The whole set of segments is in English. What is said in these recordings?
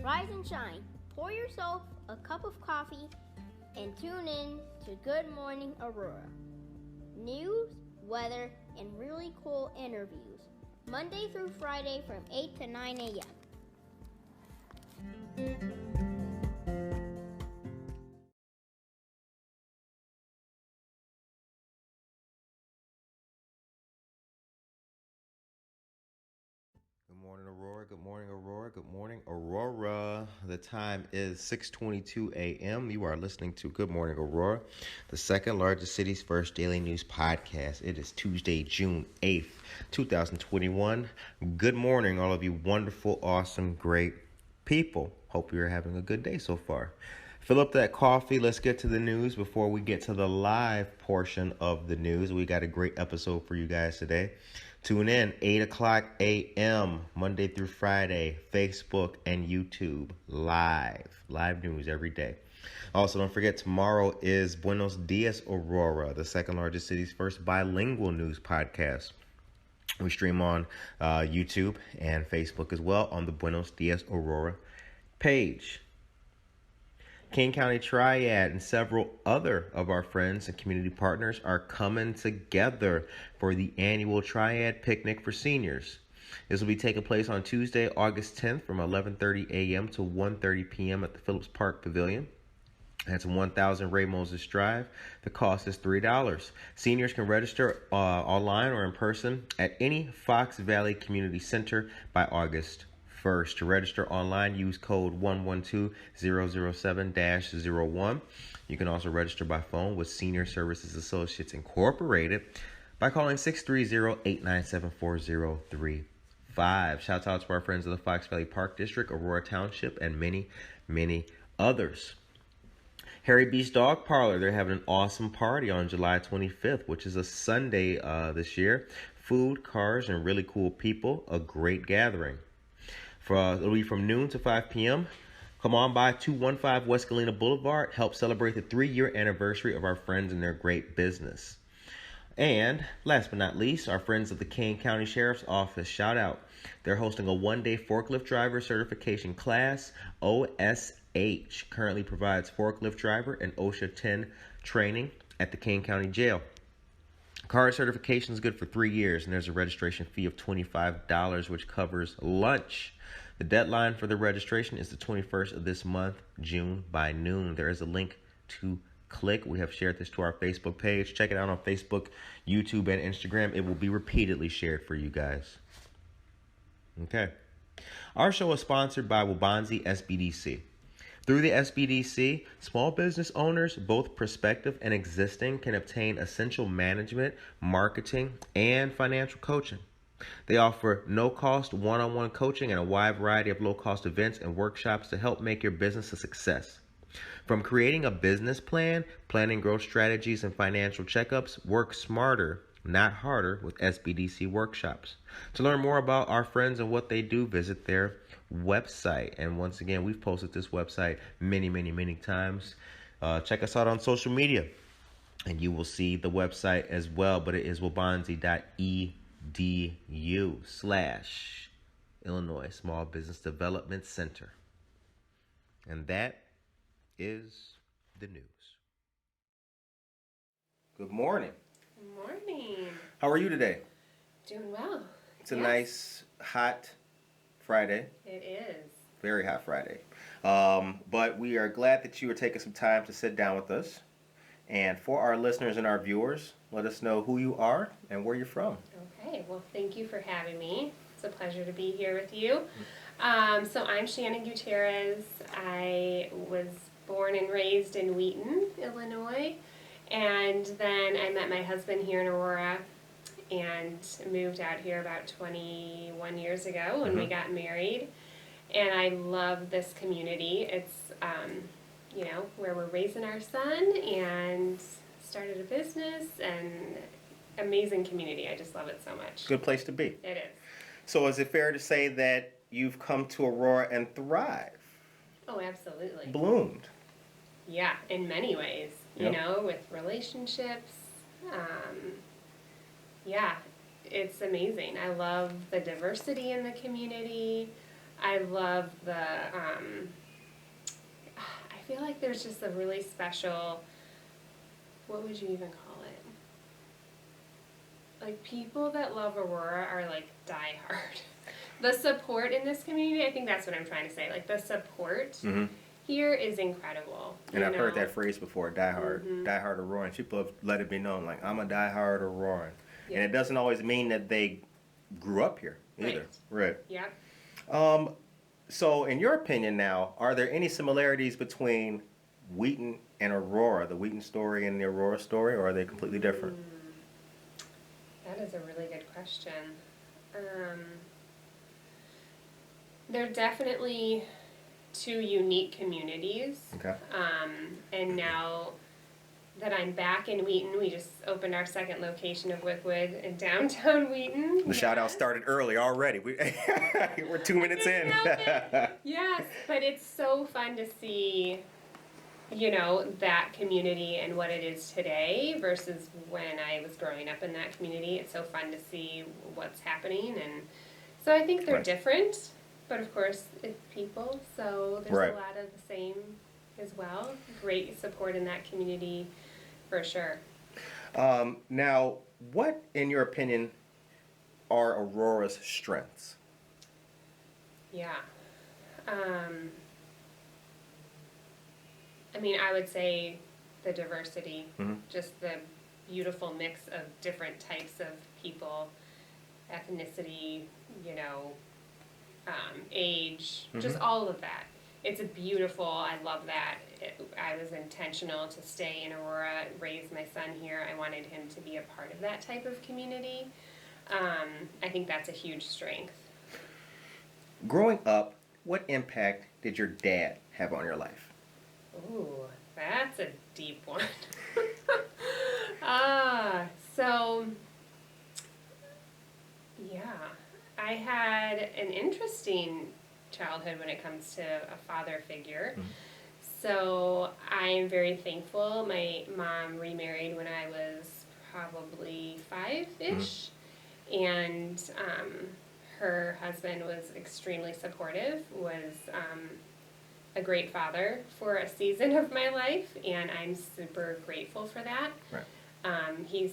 Rise and shine. Pour yourself a cup of coffee and tune in to Good Morning Aurora. News, weather, and really cool interviews. Monday through Friday from 8 to 9 a.m. Good morning, Aurora. Good morning, Aurora. Good morning, Aurora. The time is 6:22 a.m. You are listening to Good Morning Aurora, the second largest city's first daily news podcast. It is Tuesday, June 8th, 2021. Good morning, all of you wonderful, awesome, great people. Hope you're having a good day so far. Fill up that coffee. Let's get to the news before we get to the live portion of the news. We got a great episode for you guys today. Tune in 8 o'clock a.m. Monday through Friday, Facebook and YouTube, live news every day. Also, don't forget, tomorrow is Buenos Dias, Aurora, the second largest city's first bilingual news podcast. We stream on YouTube and Facebook as well on the Buenos Dias, Aurora page. King County Triad and several other of our friends and community partners are coming together for the annual Triad Picnic for Seniors. This will be taking place on Tuesday, August 10th from 11:30 a.m. to 1:30 p.m. at the Phillips Park Pavilion. That's 1000 Ray Moses Drive. The cost is $3. Seniors can register online or in person at any Fox Valley Community Center by August 1st. To register online, use code 112007-01. You can also register by phone with Senior Services Associates Incorporated by calling 630-897-4035. Shouts out to our friends of the Fox Valley Park District, Aurora Township, and many, many others. Harry B's Dog Parlor, they're having an awesome party on July 25th, which is a Sunday this year. Food, cars, and really cool people. A great gathering. It'll be from noon to 5 p.m. Come on by 215 West Galena Boulevard. Help celebrate the 3-year anniversary of our friends and their great business. And last but not least, our friends of the Kane County Sheriff's Office. Shout out. They're hosting a one-day forklift driver certification class. OSH currently provides forklift driver and OSHA 10 training at the Kane County Jail. Card certification is good for 3 years, and there's a registration fee of $25, which covers lunch. The deadline for the registration is the 21st of this month, June, by noon. There is a link to click. We have shared this to our Facebook page. Check it out on Facebook, YouTube, and Instagram. It will be repeatedly shared for you guys. Okay. Our show is sponsored by Wabanzi SBDC. Through the SBDC, small business owners, both prospective and existing, can obtain essential management, marketing, and financial coaching. They offer no-cost one-on-one coaching and a wide variety of low-cost events and workshops to help make your business a success. From creating a business plan, planning growth strategies, and financial checkups, work smarter, not harder, with SBDC workshops. To learn more about our friends and what they do, visit their website. And once again, we've posted this website many times. Check us out on social media, and you will see the website as well. But it is wabanzi.edu/Illinois Small Business Development Center. And that is the news. Good morning. Good morning. How are you today? Doing well. It's a nice, hot Friday. It is. Very hot Friday. But we are glad that you are taking some time to sit down with us. And for our listeners and our viewers, let us know who you are and where you're from. Okay. Well, thank you for having me. It's a pleasure to be here with you. So I'm Shannon Gutierrez. I was born and raised in Wheaton, Illinois. And then I met my husband here in Aurora and moved out here about 21 years ago when we got married. And I love this community. It's, where we're raising our son and started a business, and amazing community. I just love it so much. Good place to be. It is. So is it fair to say that you've come to Aurora and thrived? Oh, absolutely. Bloomed. Yeah, in many ways, Yep. with relationships. It's amazing. I love the diversity in the community. I love the, I feel like there's just a really special, what would you even call it? Like, people that love Aurora are like diehard. The support in this community, I think that's what I'm trying to say. Like, the support here is incredible. And I've heard that phrase before, diehard, diehard Auroran. People have let it be known, like, I'm a diehard Auroran. Yeah. And it doesn't always mean that they grew up here either. Right. Yep. So in your opinion now, are there any similarities between Wheaton and Aurora, the Wheaton story and the Aurora story, or are they completely different? That is a really good question. They're definitely two unique communities. Okay. And now that I'm back in Wheaton, we just opened our second location of Wyckwood in downtown Wheaton. The shout out started early already. We're 2 minutes in. Yes, but it's so fun to see, you know, that community and what it is today versus when I was growing up in that community. It's so fun to see what's happening, and so I think they're different, but of course it's people, so there's a lot of the same as well. Great support in that community for sure. Now, what in your opinion are Aurora's strengths? Yeah. I mean, I would say the diversity, just the beautiful mix of different types of people, ethnicity, you know, age, just all of that. It's a beautiful, I love that. I was intentional to stay in Aurora, raise my son here. I wanted him to be a part of that type of community. I think that's a huge strength. Growing up, what impact did your dad have on your life? Ooh, that's a deep one. So, yeah, I had an interesting childhood when it comes to a father figure. So I am very thankful. My mom remarried when I was probably 5-ish, and her husband was extremely supportive, was a great father for a season of my life, and I'm super grateful for that. He's,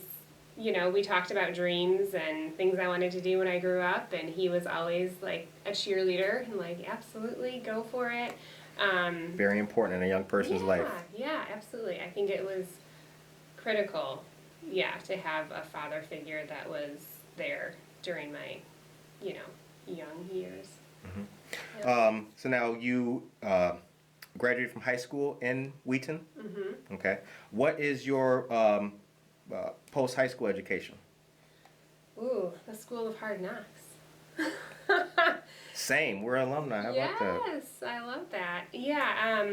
you know, we talked about dreams and things I wanted to do when I grew up, and he was always like a cheerleader and like, absolutely, go for it. Very important in a young person's life. Yeah, absolutely. I think it was critical, to have a father figure that was there during my, you know, young years. So now you graduated from high school in Wheaton? Okay. What is your post-high school education? Ooh, the School of Hard Knocks. Same. We're alumni. How about that? Yes, I love that. Yeah,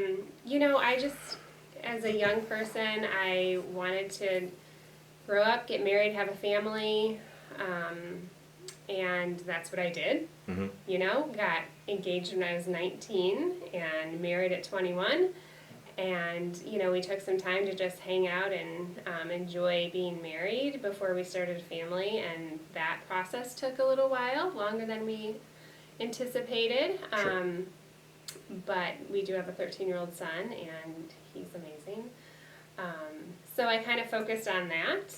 you know, I just, as a young person, I wanted to grow up, get married, have a family, and that's what I did. You know, got engaged when I was 19 and married at 21. And, you know, we took some time to just hang out and enjoy being married before we started a family. And that process took a little while, longer than we anticipated. But we do have a 13-year-old son, and he's amazing. So I kind of focused on that.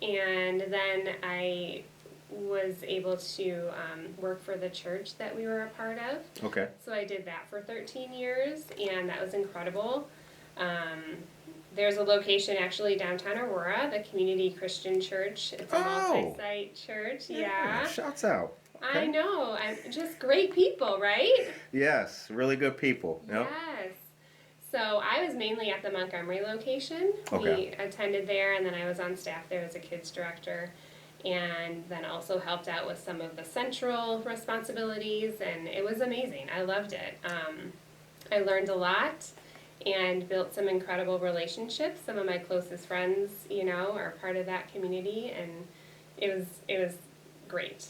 And then I was able to work for the church that we were a part of. So I did that for 13 years, and that was incredible. There's a location actually downtown Aurora, the Community Christian Church. It's a multi-site church. Yeah. Shouts out. Okay. I know. Just great people, right? Yes, really good people. Yep. Yes. So I was mainly at the Montgomery location. We attended there, and then I was on staff there as a kids director, and then also helped out with some of the central responsibilities, and it was amazing. I loved it. I learned a lot and built some incredible relationships. Some of my closest friends, you know, are part of that community, and it was great.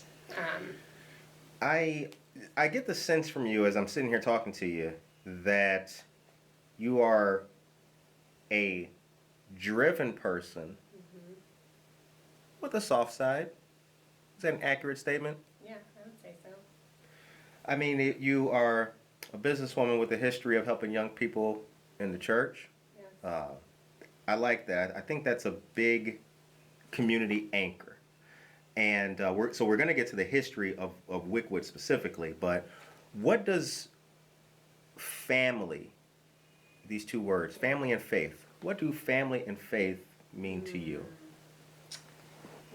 I get the sense from you as I'm sitting here talking to you that you are a driven person with a soft side. Is that an accurate statement? Yeah, I would say I mean, you are a businesswoman with a history of helping young people in the church. Yes. I like that. I think that's a big community anchor. And we're going to get to the history of Wyckwood specifically, but what does family, these two words, family and faith, what do family and faith mean to you?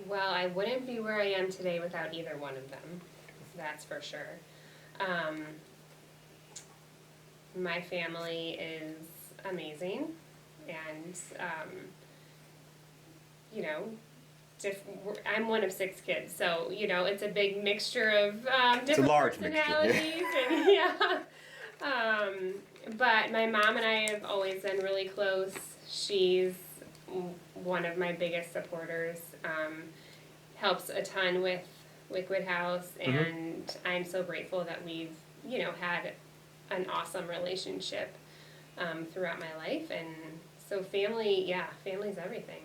Well, I wouldn't be where I am today without either one of them. That's for sure. My family is amazing, and you know, I'm one of 6 kids, so you know it's a big mixture of different large personalities, and yeah. But my mom and I have always been really close. She's one of my biggest supporters. Helps a ton with Wyckwood House, and I'm so grateful that we've, you know, had an awesome relationship throughout my life. And so family's everything.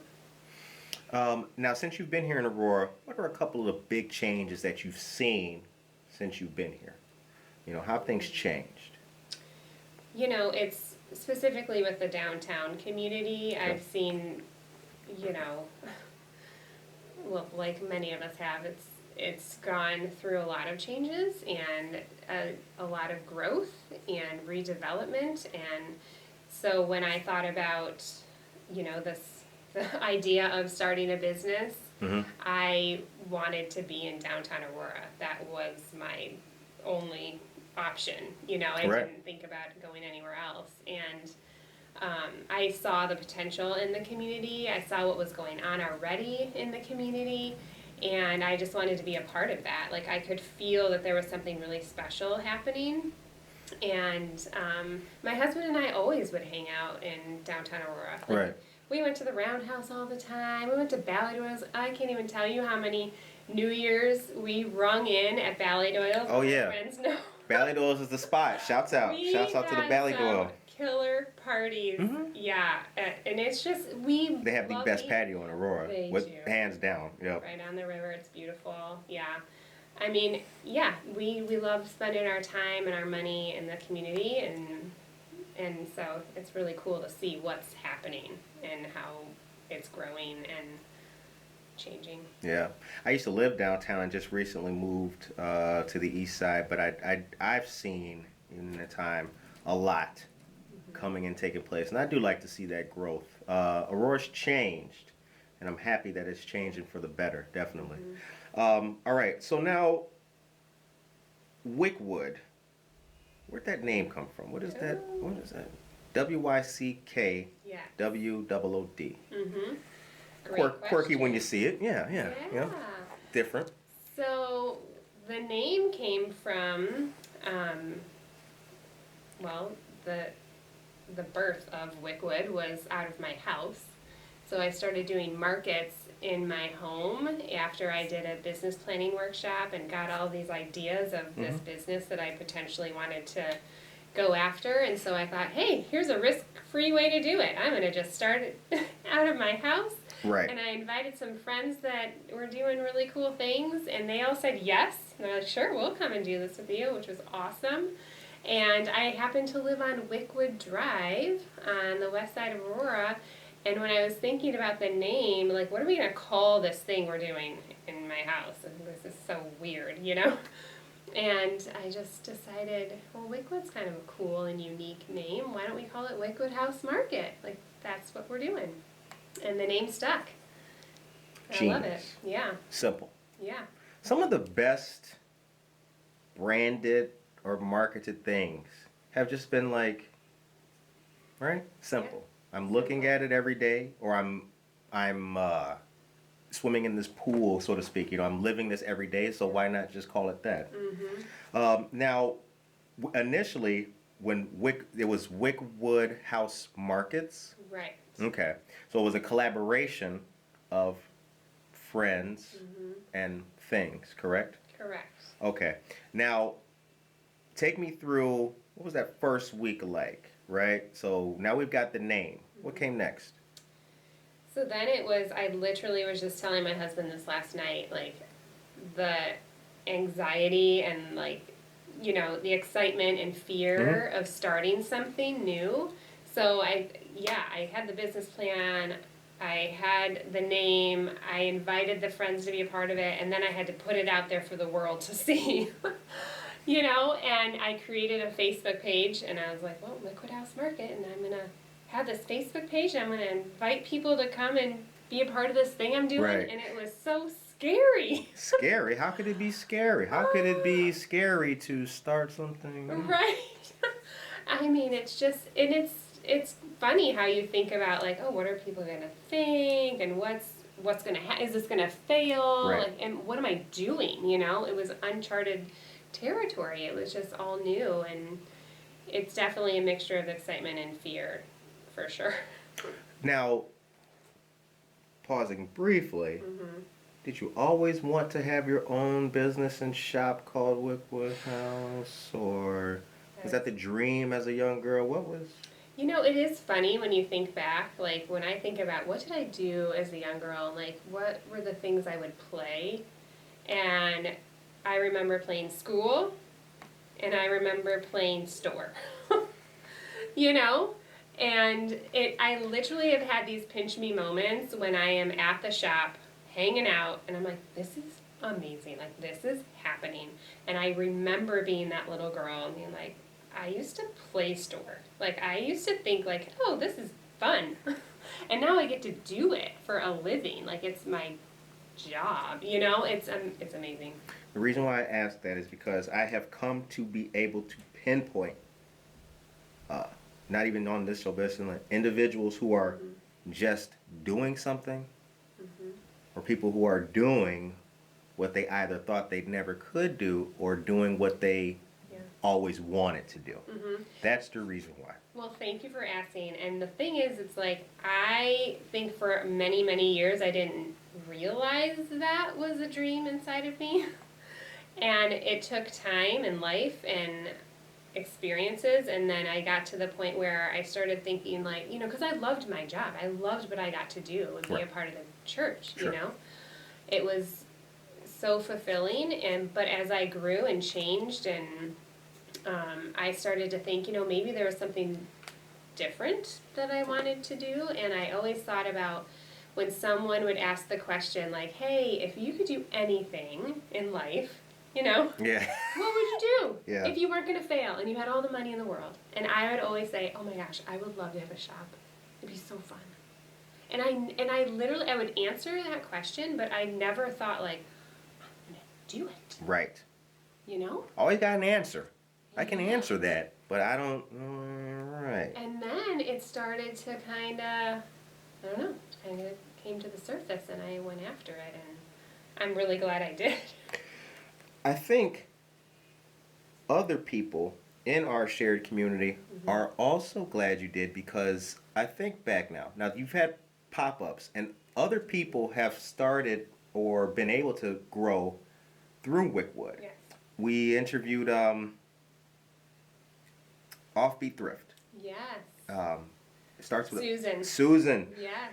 Now, since you've been here in Aurora, what are a couple of the big changes that you've seen since you've been here? You know, how have things changed? You know, it's specifically with the downtown community. I've seen, you know, well, like many of us have, it's gone through a lot of changes and a lot of growth and redevelopment. And so when I thought about, you know, the idea of starting a business, I wanted to be in downtown Aurora. That was my only option. You know, I didn't think about going anywhere else. And I saw the potential in the community. I saw what was going on already in the community, and I just wanted to be a part of that. Like, I could feel that there was something really special happening. And my husband and I always would hang out in downtown Aurora. Like, we went to the Roundhouse all the time. We went to Ballet Doyle's. I can't even tell you how many New Year's we rung in at Ballet Doyle's. Oh, yeah. My friends know. Ballet Doyle's is the spot. Shouts out to the Ballet Doyle. Killer parties, yeah, and it's just They have the best patio in Aurora, hands down. Yep. Right on the river, it's beautiful. Yeah, I mean, yeah, we love spending our time and our money in the community, and so it's really cool to see what's happening and how it's growing and changing. Yeah, I used to live downtown and just recently moved to the east side, but I've seen in the time a lot coming and taking place, and I do like to see that growth. Aurora's changed, and I'm happy that it's changing for the better, definitely. All right, so now Wyckwood, where'd that name come from? What is that? What is that? WYCKWOOD. Quirky when you see it. Yeah. Different. So the name came from, well, the birth of Wyckwood was out of my house. So I started doing markets in my home after I did a business planning workshop and got all these ideas of this business that I potentially wanted to go after. And so I thought, hey, here's a risk-free way to do it. I'm going to just start it out of my house. Right. And I invited some friends that were doing really cool things, and they all said yes. And they're like, sure, we'll come and do this with you, which was awesome. And I happened to live on Wyckwood Drive on the west side of Aurora. And when I was thinking about the name, like, what are we going to call this thing we're doing in my house? And this is so weird, you know? And I just decided, well, Wyckwood's kind of a cool and unique name. Why don't we call it Wyckwood House Market? Like, that's what we're doing. And the name stuck. I love it. Yeah. Simple. Yeah. Some of the best branded or marketed things have just been like, right? Simple. Yeah. I'm looking at it every day, or I'm swimming in this pool, so to speak. You know, I'm living this every day, so why not just call it that? Now, initially, when it was Wyckwood House Markets. Right. Okay. So it was a collaboration of friends and things, correct? Correct. Okay. Now, take me through, what was that first week like, right? So now we've got the name. What came next? So then it was, I literally was just telling my husband this last night, like, the anxiety and, like, you know, the excitement and fear of starting something new. So I had the business plan, I had the name, I invited the friends to be a part of it, and then I had to put it out there for the world to see. You know, and I created a Facebook page, and I was like, well, Wyckwood House Market, and I'm going to have this Facebook page, and I'm going to invite people to come and be a part of this thing I'm doing, Right. and it was so scary. Scary? How could it be scary? How could it be scary to start something? Right. I mean, it's just, and it's funny how you think about, like, oh, what are people going to think, and what's going to is this going to fail, Right. like, and what am I doing, you know? It was uncharted territory. It was just all new, and it's definitely a mixture of excitement and fear, for sure. Now, pausing briefly, did you always want to have your own business and shop called Wyckwood House, or was that the dream as a young girl? What was? You know, it is funny when you think back, like when I think about what did I do as a young girl, like what were the things I would play, and I remember playing school, and I remember playing store, you know? And I literally have had these pinch me moments when I am at the shop, hanging out, and I'm like, this is amazing, like this is happening. And I remember being that little girl and being like, I used to play store. Like, I used to think like, oh, this is fun. And now I get to do it for a living. Like, it's my job, you know? It's amazing. The reason why I asked that is because I have come to be able to pinpoint, not even on this show, but like individuals who are just doing something, or people who are doing what they either thought they never could do, or doing what they always wanted to do. That's the reason why. Well, thank you for asking. And the thing is, it's like, I think for many, many years I didn't realize that was a dream inside of me. And it took time and life and experiences, and then I got to the point where I started thinking, like, you know, because I loved my job. I loved what I got to do and be a part of the church, you know. It was so fulfilling, but as I grew and changed, and I started to think, you know, maybe there was something different that I wanted to do, and I always thought about when someone would ask the question, like, hey, if you could do anything in life, you know, what would you do if you weren't going to fail and you had all the money in the world? And I would always say, oh my gosh, I would love to have a shop. It'd be so fun. And I literally, I would answer that question, but I never thought, like, I'm going to do it. Right. You know? Always got an answer. I can answer that, but I don't, right. And then it started to kind of, I don't know, kind of came to the surface, and I went after it, and I'm really glad I did. I think other people in our shared community are also glad you did, because I think back now you've had pop-ups, and other people have started or been able to grow through Wyckwood. Yes. We interviewed Offbeat Thrift. Yes. It starts with Susan. Susan. Yes.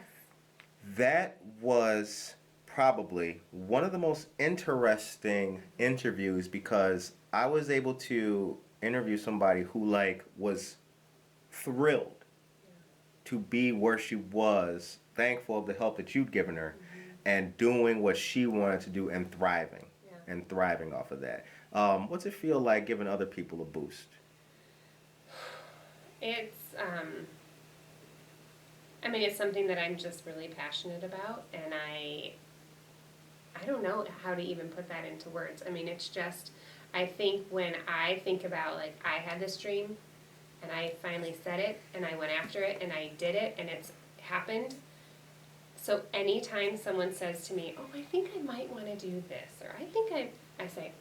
That was probably one of the most interesting interviews, because I was able to interview somebody who was thrilled to be where she was, thankful of the help that you'd given her, and doing what she wanted to do and thriving off of that. What's it feel like giving other people a boost? It's I mean, it's something that I'm just really passionate about, and I don't know how to even put that into words. I mean, it's just, I think when I think about, like, I had this dream, and I finally said it, and I went after it, and I did it, and it's happened. So anytime someone says to me, oh, I think I might want to do this, or I think I say,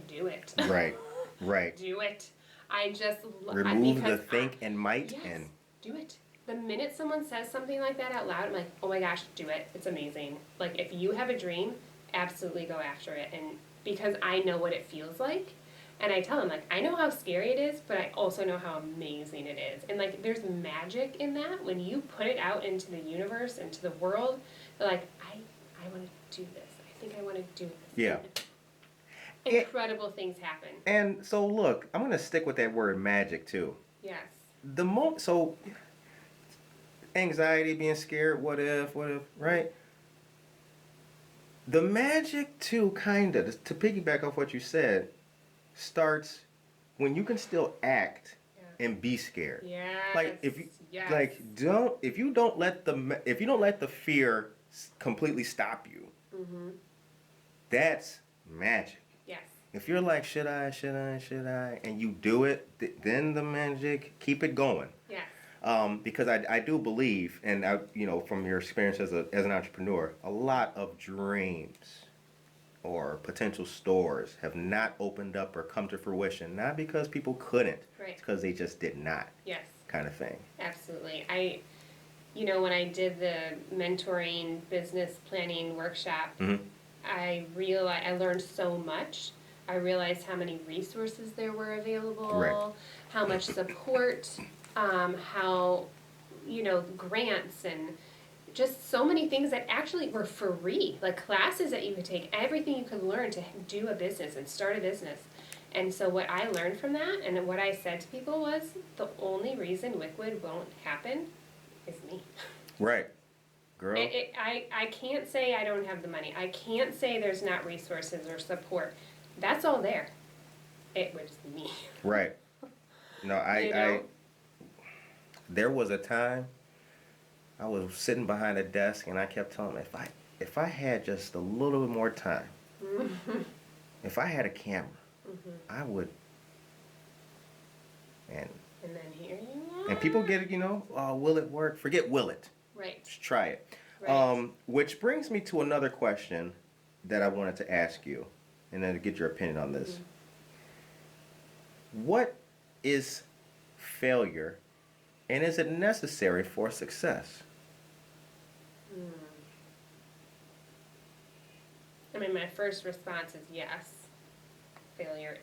do it. Right, right. Do it. I just... Remove the think and might. Yes, and do it. The minute someone says something like that out loud, I'm like, oh my gosh, do it. It's amazing. Like, if you have a dream, absolutely go after it. And because I know what it feels like, and I tell them, like, I know how scary it is, but I also know how amazing it is. And, like, there's magic in that. When you put it out into the universe, into the world, they're like, I want to do this. I think I want to do this. Yeah. incredible things happen. And so look, I'm gonna stick with that word magic too. Yes. So anxiety, being scared, what if, right? The magic too, kinda, to piggyback off what you said, starts when you can still act and be scared. Yes. Like if you yes. if you don't let the fear completely stop you, that's magic. Yes. If you're like, should I, and you do it, then the magic, keep it going. Yes. Because I do believe, and from your experience as an entrepreneur, a lot of dreams or potential stores have not opened up or come to fruition, not because people couldn't, right. It's because they just did not. Yes. Kind of thing. Absolutely. When I did the mentoring business planning workshop, I realized I learned so much. I realized how many resources there were available, right. How much support, how grants and just so many things that actually were free, like classes that you could take, everything you could learn to do a business and start a business. And so what I learned from that and what I said to people was the only reason Wyckwood won't happen is me. Right. Girl. I can't say I don't have the money. I can't say there's not resources or support. That's all there. It was me. Right. No, there was a time I was sitting behind a desk and I kept telling them, if I had just a little bit more time, if I had a camera, I would. And then here you are. And people get it, will it work? Forget will it. Right. Just try it. Right. Which brings me to another question that I wanted to ask you, and then to get your opinion on this. What is failure, and is it necessary for success? I mean, my first response is yes. Failure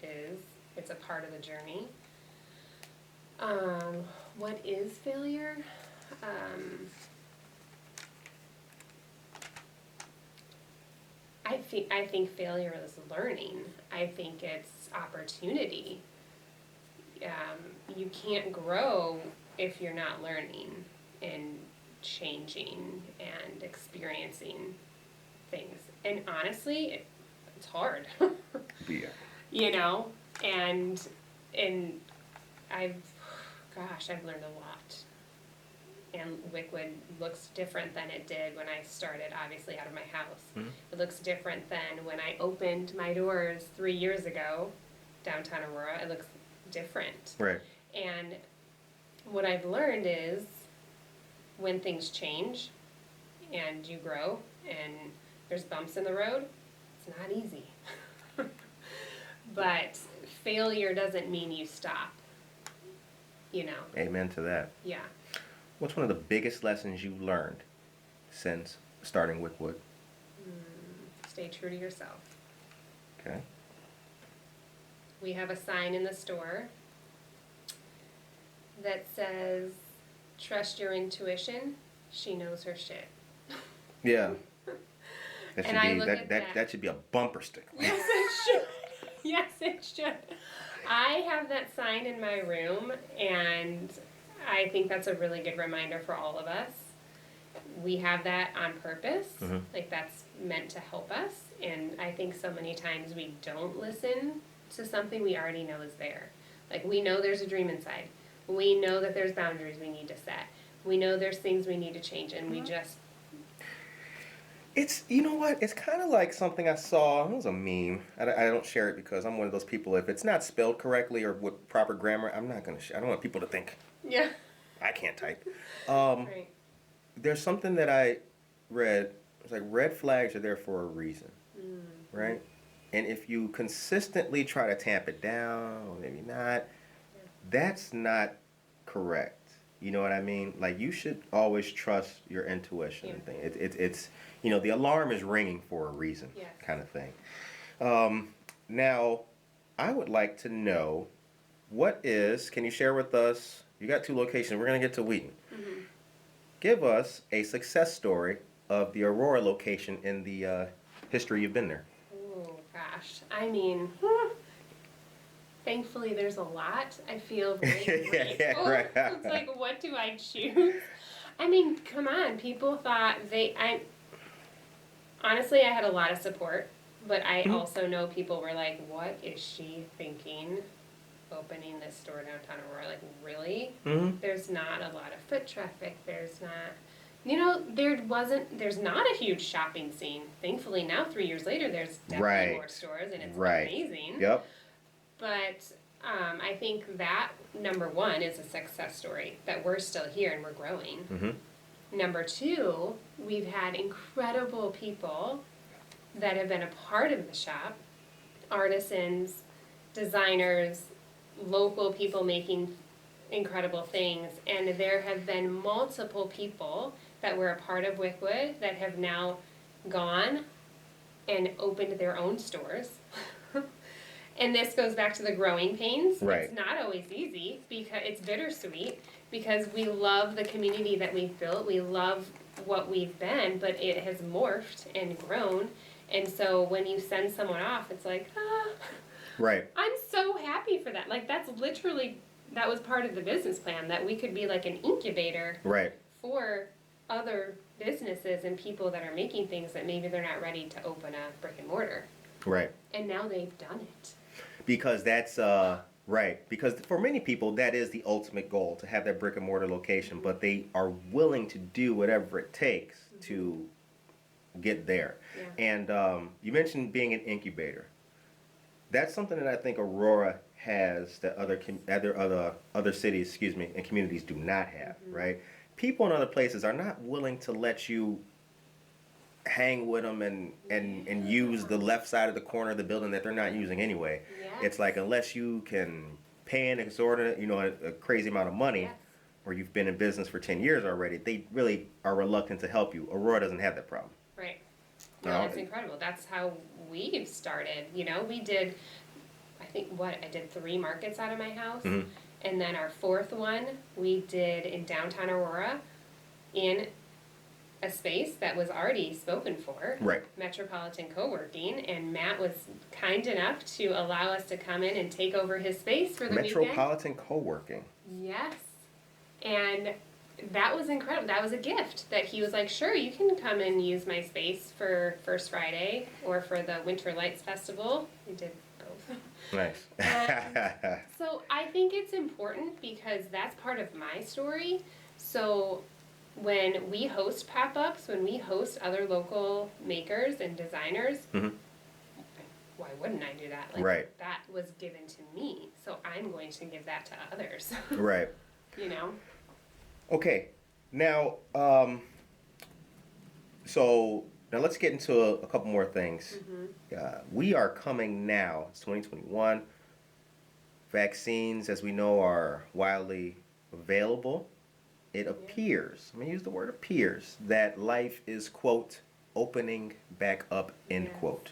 it's a part of the journey. What is failure? I think failure is learning. I think it's opportunity. You can't grow if you're not learning and changing and experiencing things. And honestly, it's hard. Yeah. And I've learned a lot. And Wyckwood looks different than it did when I started, obviously, out of my house. It looks different than when I opened my doors 3 years ago, downtown Aurora. It looks different. Right. And what I've learned is when things change and you grow and there's bumps in the road, it's not easy. But failure doesn't mean you stop. Amen to that. Yeah. What's one of the biggest lessons you've learned since starting Wyckwood? Stay true to yourself. Okay. We have a sign in the store that says, "Trust your intuition. She knows her shit." Yeah. That should And I be look at that. That should be a bumper sticker. Yes, it should. Yes, it should. I have that sign in my room, and I think that's a really good reminder for all of us. We have that on purpose. Like, that's meant to help us. And I think so many times we don't listen to something we already know is there. Like, we know there's a dream inside. We know that there's boundaries we need to set. We know there's things we need to change, and we just... It's, you know what? It's kind of like something I saw. It was a meme. I don't share it because I'm one of those people, if it's not spelled correctly or with proper grammar, I'm not going to share. I don't want people to think I can't type. Right. There's something that I read. It's like red flags are there for a reason, right? And if you consistently try to tamp it down, or maybe not, that's not correct. You know what I mean? Like, you should always trust your intuition and thing. It's the alarm is ringing for a reason, kind of thing. Now, I would like to know can you share with us, you got 2 locations, we're going to get to Wheaton. Give us a success story of the Aurora location in the history you've been there. Oh, gosh. I mean, thankfully there's a lot. I feel very grateful. Yeah, right. It's like, what do I choose? I mean, come on. People thought honestly, I had a lot of support, but I also know people were like, what is she thinking? Opening this store downtown Aurora, like, really? There's not a lot of foot traffic. There's not, there's not a huge shopping scene. Thankfully now, 3 years later, there's definitely more stores, and it's amazing. Yep. But I think that, number one, is a success story, that we're still here and we're growing. Number two, we've had incredible people that have been a part of the shop, artisans, designers, local people making incredible things, and there have been multiple people that were a part of Wyckwood that have now gone and opened their own stores. And this goes back to the growing pains. Right. It's not always easy, because it's bittersweet, because we love the community that we've built, we love what we've been, but it has morphed and grown, and so when you send someone off, it's like, Right. I'm so happy for that. Like, that was part of the business plan, that we could be like an incubator for other businesses and people that are making things that maybe they're not ready to open a brick and mortar. Right. And now they've done it. Because that's right. Because for many people, that is the ultimate goal, to have that brick and mortar location. But they are willing to do whatever it takes to get there. Yeah. And you mentioned being an incubator. That's something that I think Aurora has that other cities, and communities do not have. Right. People in other places are not willing to let you hang with them and use the left side of the corner of the building that they're not using anyway. Yes. It's like, unless you can pay an exorbitant, a crazy amount of money, Yes. or you've been in business for 10 years already, they really are reluctant to help you. Aurora doesn't have that problem. Right. No, that's incredible. That's how we've started. We did, I did 3 markets out of my house. And then our 4th one, we did in downtown Aurora, in a space that was already spoken for, Right. Metropolitan Co-working, and Matt was kind enough to allow us to come in and take over his space for the weekend. Metropolitan Co-working. Yes. And that was incredible. That was a gift that he was like, sure, you can come and use my space for First Friday or for the Winter Lights Festival. We did both. Nice. So I think it's important because that's part of my story. So when we host pop-ups, when we host other local makers and designers, why wouldn't I do that? Like, right. That was given to me, so I'm going to give that to others. Right. Okay, now, so now let's get into a couple more things. We are coming now, it's 2021. Vaccines, as we know, are widely available. It appears, I'm going to use the word appears, that life is, quote, opening back up, end quote.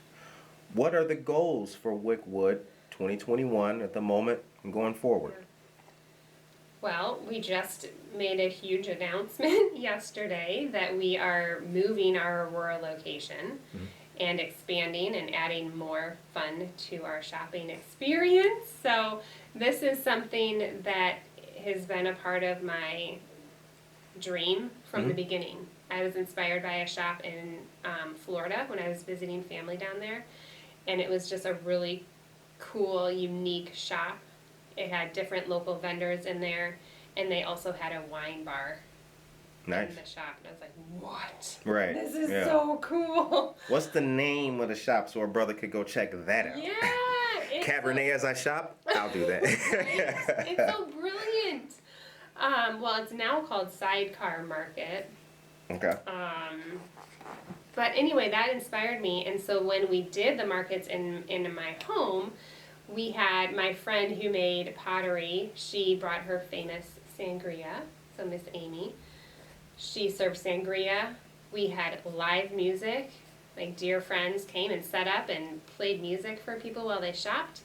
What are the goals for Wyckwood 2021 at the moment and going forward? Well, we just made a huge announcement yesterday that we are moving our Aurora location and expanding and adding more fun to our shopping experience. So this is something that has been a part of my dream from the beginning. I was inspired by a shop in Florida when I was visiting family down there, and it was just a really cool, unique shop. It had different local vendors in there, and they also had a wine bar in the shop. And I was like, what? Right. This is so cool. What's the name of the shop so our brother could go check that out? Yeah. Cabernet as I shop? I'll do that. It's so brilliant. Well, it's now called Sidecar Market. Okay. But anyway, that inspired me, and so when we did the markets in my home, we had my friend who made pottery. She brought her famous sangria, so Miss Amy. She served sangria. We had live music. Like, dear friends came and set up and played music for people while they shopped.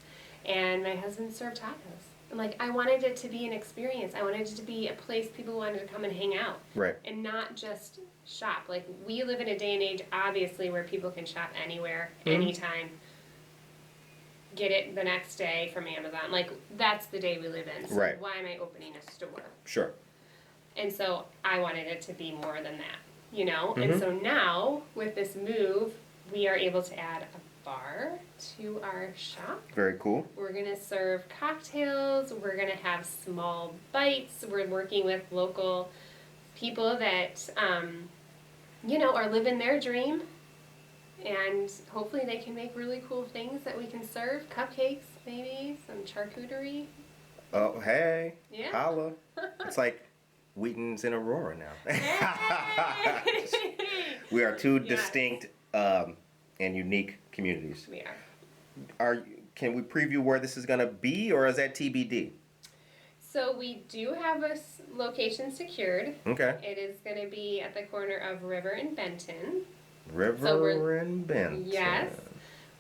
And my husband served tacos. And like, I wanted it to be an experience. I wanted it to be a place people wanted to come and hang out. Right. And not just shop. Like, we live in a day and age, obviously, where people can shop anywhere, anytime. get it the next day from Amazon. Like, that's the day we live in. So Right. why am I opening a store? Sure. And so I wanted it to be more than that, you know? Mm-hmm. And so now, with this move, we are able to add a bar to our shop. Very cool. We're going to serve cocktails. We're going to have small bites. We're working with local people that, you know, are living their dream. And hopefully they can make really cool things that we can serve. Cupcakes, maybe, some charcuterie. Oh, hey. Yeah. Holla. It's like Wheaton's in Aurora now. Hey! We are two Yes. distinct and unique communities. We are. Can we preview where this is going to be, or is that TBD? So we do have a location secured. Okay. It is going to be at the corner of River and Benton. River and Benton. Yes.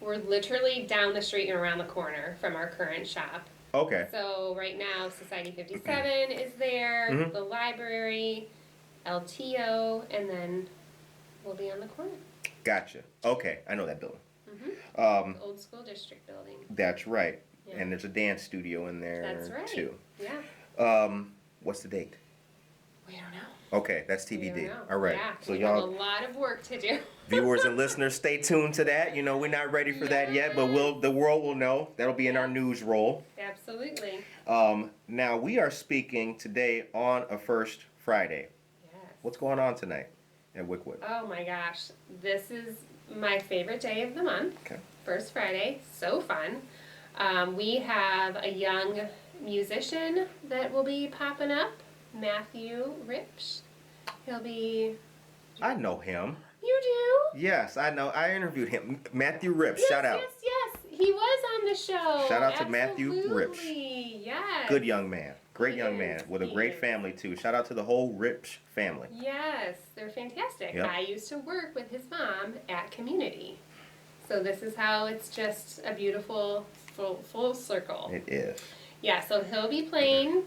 We're literally down the street and around the corner from our current shop. Okay. So right now, Society 57 is there, Mhm. the library, LTO, and then we'll be on the corner. Gotcha. Okay. I know that building. The old school district building. That's right. Yeah. And there's a dance studio in there That's right. too. Yeah. What's the date? We don't know. Okay, that's We TBD. don't know. All right. Yeah, So we have a y'all, lot of work to do. viewers and listeners, stay tuned to that. You know, we're not ready for that yet, but the world will know. That'll be in our news roll. Absolutely. Now we are speaking today on a First Friday. Yes. What's going on tonight at Wyckwood? Oh my gosh. This is my favorite day of the month. Okay. First Friday. So fun. We have a young musician that will be popping up, Matthew Ripsch. He'll be... I know him. You do? Yes, I know. I interviewed him. Matthew Ripps. Yes, Shout out. Yes, yes. He was on the show. Shout out to Matthew Ripsch. Absolutely. Yes. Good young man. Great He young is. man with a He great is. family too. Shout out to the whole Ripsch family. Yes, they're fantastic. Yep. I used to work with his mom at Community. So this is how it's just a beautiful full circle. It is. Yeah, so he'll be playing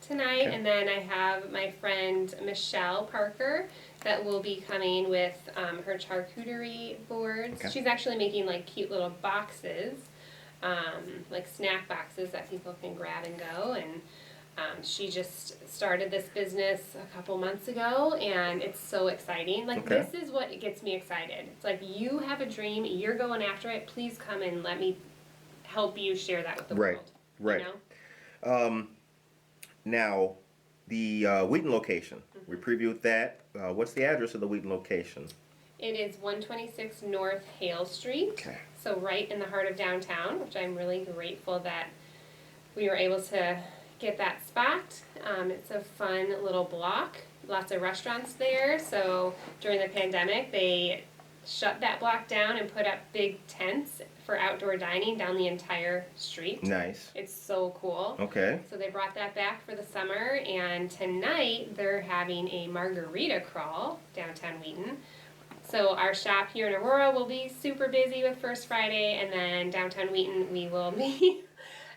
tonight, Okay. and then I have my friend Michelle Parker that will be coming with her charcuterie boards. Okay. She's actually making like cute little boxes, like snack boxes that people can grab and go, and she just started this business a couple months ago, and it's so exciting. Like, Okay. this is what gets me excited. It's like, you have a dream, you're going after it, please come and let me help you share that with the Right, world. right. You know? Now, the Wheaton location. We previewed that. What's the address of the Wheaton location? It is 126 North Hale Street. Okay. So right in the heart of downtown, which I'm really grateful that we were able to get that spot. It's a fun little block. Lots of restaurants there. So during the pandemic, they shut that block down and put up big tents for outdoor dining down the entire street. Nice. It's so cool. Okay. So they brought that back for the summer, and tonight they're having a margarita crawl downtown Wheaton. So our shop here in Aurora will be super busy with First Friday, and then downtown Wheaton we will be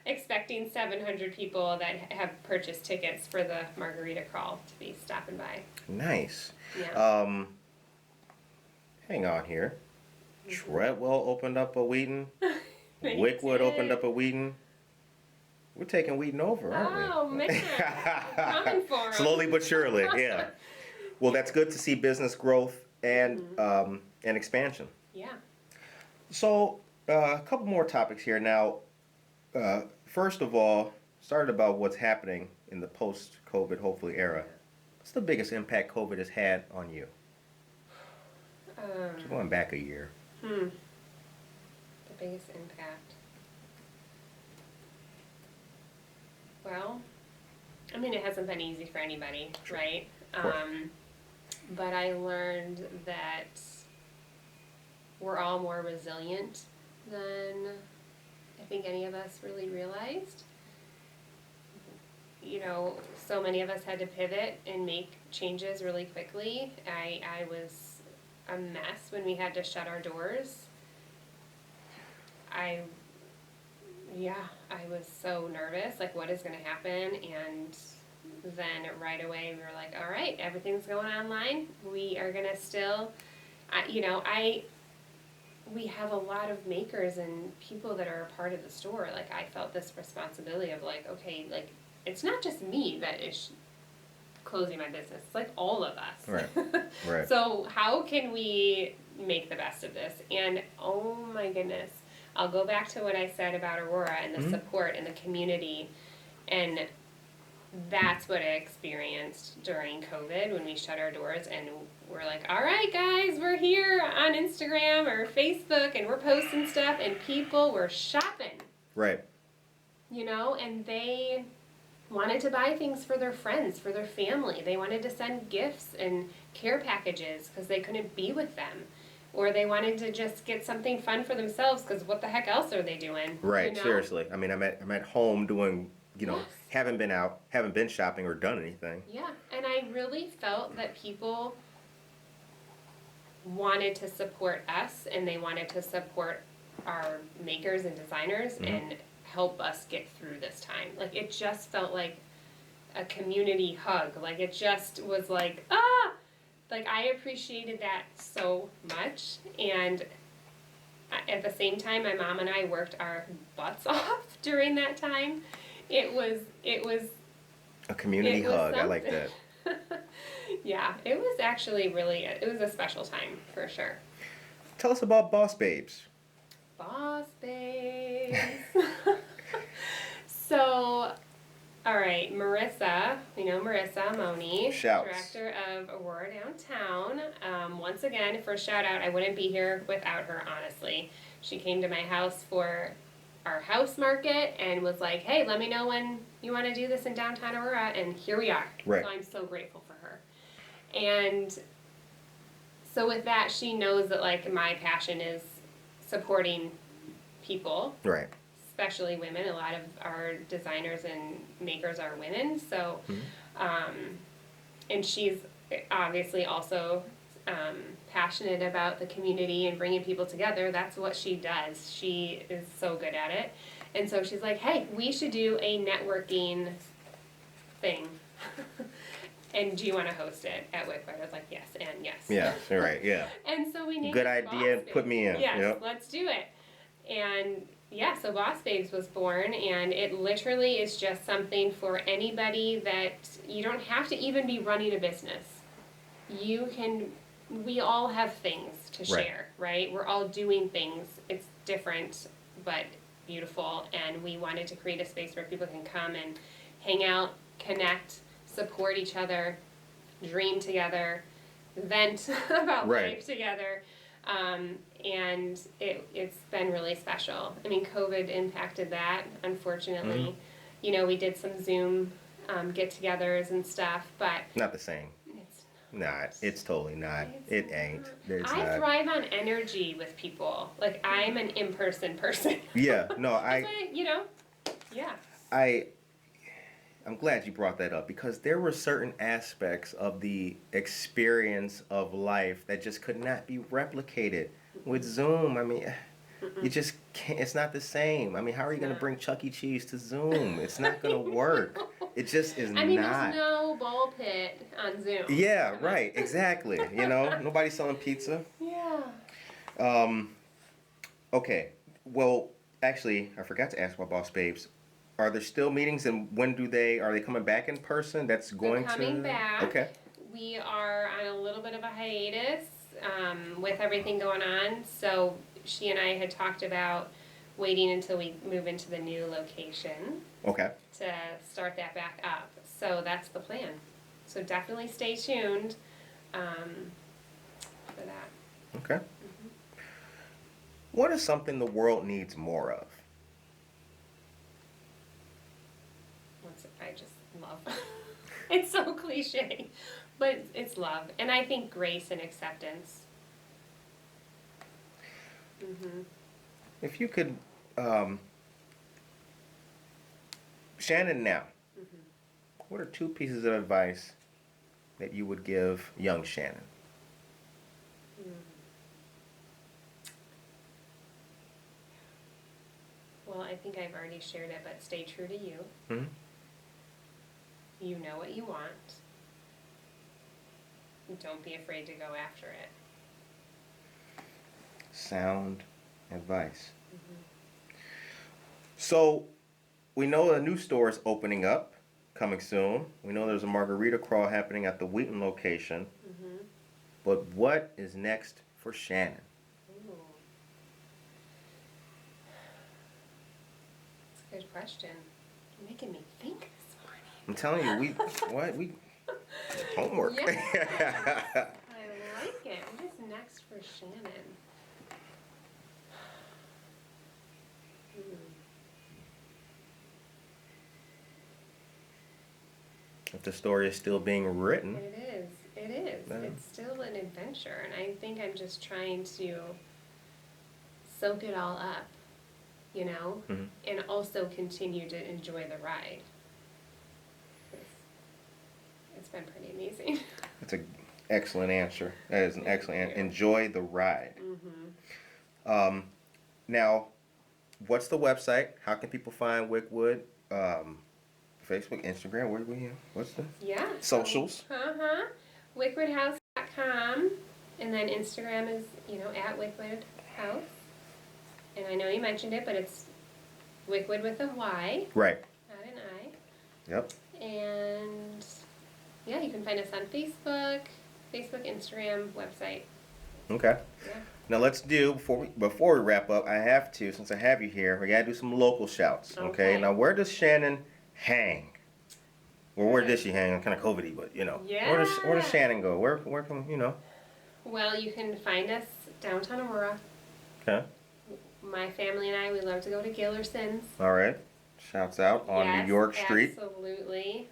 expecting 700 people that have purchased tickets for the margarita crawl to be stopping by. Nice. Yeah. Hang on here. Treadwell opened up a Wheaton. They Wyckwood did. opened up a Wheaton. We're taking Wheaton over, aren't we? Oh man, coming for 'em. Slowly but surely, yeah. Well, that's good to see business growth and and expansion. Yeah. So, a couple more topics here. Now, first of all, started about what's happening in the post-COVID, hopefully, era. What's the biggest impact COVID has had on you? Going back a year. The biggest impact. Well, I mean, it hasn't been easy for anybody, right? course. But I learned that we're all more resilient than I think any of us really realized. You know, so many of us had to pivot and make changes really quickly. I was a mess when we had to shut our doors. I was so nervous, like, what is going to happen? And then right away we were like, all right, everything's going online. We are going to still, we have a lot of makers and people that are a part of the store. Like, I felt this responsibility of like, okay, like, it's not just me that is closing my business. It's like all of us. Right. Right. So how can we make the best of this? And oh my goodness, I'll go back to what I said about Aurora and the support and the community. And that's what I experienced during COVID when we shut our doors and we're like, all right, guys, we're here on Instagram or Facebook and we're posting stuff, and people were shopping. Right. You know, and they wanted to buy things for their friends, for their family. They wanted to send gifts and care packages because they couldn't be with them. Or they wanted to just get something fun for themselves because what the heck else are they doing? Right, you know? seriously. I mean, I'm at home doing, you know, Yes. haven't been out, haven't been shopping or done anything. Yeah, and I really felt that people wanted to support us and they wanted to support our makers and designers and help us get through this time. Like, it just felt like a community hug. Like, it just was like, like, I appreciated that so much. And at the same time, my mom and I worked our butts off during that time. It was A community it was hug. I like something. that. Yeah, it was actually really, it was a special time for sure. Tell us about Boss Babes. Boss babes. So, all right, Marissa, we know Marissa Moni, Shouts. director of Aurora Downtown. Once again, for a shout out, I wouldn't be here without her, honestly. She came to my house for our house market and was like, hey, let me know when you want to do this in downtown Aurora, and here we are. Right. So I'm so grateful for her. And so with that, she knows that, like, my passion is supporting people, Right. especially women. A lot of our designers and makers are women. So, and she's obviously also passionate about the community and bringing people together. That's what she does. She is so good at it. And so she's like, hey, we should do a networking thing. And do you want to host it at Wyckwood? I was like, yes, and yes. Yeah, right, yeah. And so we named Good it idea, Boss put me in. Yes, Yep. let's do it. And yeah, so Boss Babes was born, and it literally is just something for anybody that you don't have to even be running a business. We all have things to Right. share, right? We're all doing things. It's different, but beautiful, and we wanted to create a space where people can come and hang out, connect, support each other, dream together, vent about Right. life together. And it's been really special. I mean, COVID impacted that, unfortunately. You know, we did some Zoom get-togethers and stuff, but Not the same. it's Not. It's totally not. It's It ain't. It's I not. thrive on energy with people. Like, I'm an in-person person. Yeah, no, That's why, you know, yeah. I'm glad you brought that up because there were certain aspects of the experience of life that just could not be replicated with Zoom. I mean, you just can't. It's not the same. I mean, how are you going to bring Chuck E. Cheese to Zoom? It's not going to work. It just is I mean, not. there's no ball pit on Zoom. Yeah, right. Exactly. You know, nobody's selling pizza. Yeah. Okay. Well, actually, I forgot to ask about Boss Babes. Are there still meetings, and when are they coming back in person? That's going They're coming back. Okay. We are on a little bit of a hiatus with everything going on. So she and I had talked about waiting until we move into the new location Okay. to start that back up. So that's the plan. So definitely stay tuned for that. Okay. What is something the world needs more of? I just love. It's so cliche, but it's love, and I think grace and acceptance. If you could, Shannon now, what are 2 pieces of advice that you would give young Shannon? Well, I think I've already shared it, but stay true to you. Hmm? You know what you want. Don't be afraid to go after it. Sound advice. So, we know a new store is opening up, coming soon. We know there's a margarita crawl happening at the Wheaton location. But what is next for Shannon? Ooh. That's a good question. You're making me think this morning. I'm telling you, we homework. Yeah. I like it. What is next for Shannon? If the story is still being written. It is. It is. Yeah. It's still an adventure, and I think I'm just trying to soak it all up, you know, and also continue to enjoy the ride. It's been pretty amazing. That's an excellent answer. That is an excellent answer. Enjoy the ride. Now, what's the website? How can people find Wyckwood? Facebook, Instagram, where are we here? What's the socials? Wyckwoodhouse.com, and then Instagram is, at Wyckwood House. And I know you mentioned it, but it's Wyckwood with a Y. Right. Not an I. Yep. And yeah, you can find us on Facebook, Instagram, website. Okay. Yeah. Now let's do before we wrap up. I have to, since I have you here, we gotta do some local shouts. Okay. Now, where does Shannon hang? Well, where did she hang? Kind of COVID-y, but Yeah. Where does Shannon go? Where can Well, you can find us downtown Aurora. Okay. My family and I, we love to go to Gillerson's. All right. Shouts out on New York Street. Absolutely.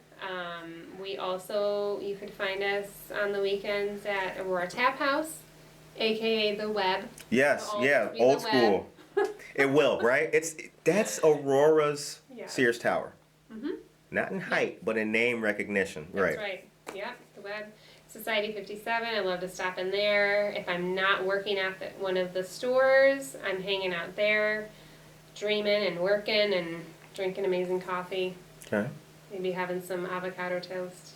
We also, you could find us on the weekends at Aurora Tap House, aka the Web. Yes, old school. It will, right? That's Aurora's Sears Tower. Not in height, but in name recognition. That's right. Yep, the Web. Society 57, I love to stop in there. If I'm not working at one of the stores, I'm hanging out there, dreaming and working and drinking amazing coffee. Okay. Maybe having some avocado toast.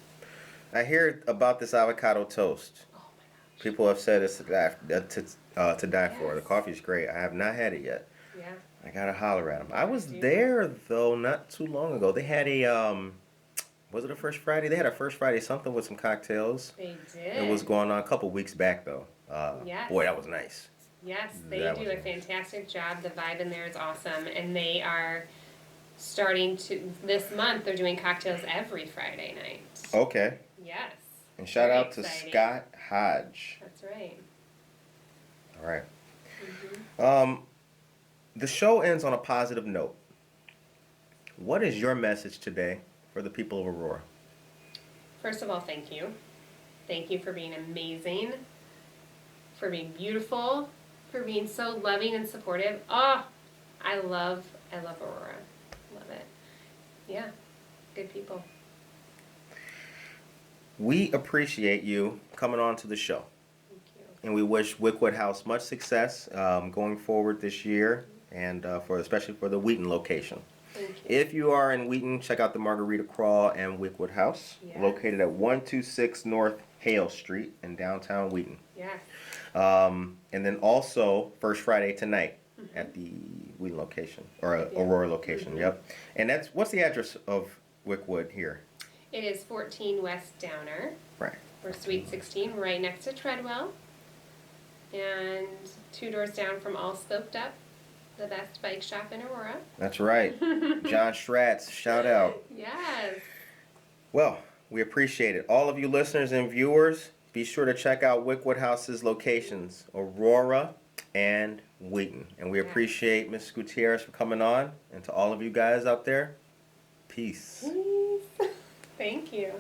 I hear about this avocado toast. Oh my gosh. People have said it's to die for. The coffee's great. I have not had it yet. Yeah. I gotta holler at them. I was there though not too long ago. They had a was it a First Friday? They had a First Friday something with some cocktails. They did. It was going on a couple weeks back though. Yes. Boy, that was nice. Yes, they do a fantastic job. The vibe in there is awesome, and they are starting to this month. They're doing cocktails every Friday night. Okay. Yes. And shout out to Scott Hodge. That's right. All right. The show ends on a positive note. What is your message today for the people of Aurora? First of all, thank you. Thank you for being amazing, for being beautiful, for being so loving and supportive. Oh, I love Aurora. Love it. Yeah, good people. We appreciate you coming on to the show. Thank you. And we wish Wyckwood House much success going forward this year, and especially for the Wheaton location. Thank you. If you are in Wheaton, check out the Margarita Crawl and Wyckwood House, located at 126 North Hale Street in downtown Wheaton. Yes. And then also First Friday tonight at the Wheaton location, or Aurora location. Yep. And what's the address of Wyckwood here? It is 14 West Downer. Right. Or Suite 16, right next to Treadwell. And 2 doors down from All Spoked Up, the best bike shop in Aurora. That's right. John Schratz, shout out. Yes. Well, we appreciate it. All of you listeners and viewers, be sure to check out Wyckwood House's locations, Aurora and Wheaton. And we appreciate Ms. Gutierrez for coming on. And to all of you guys out there, peace. Thank you.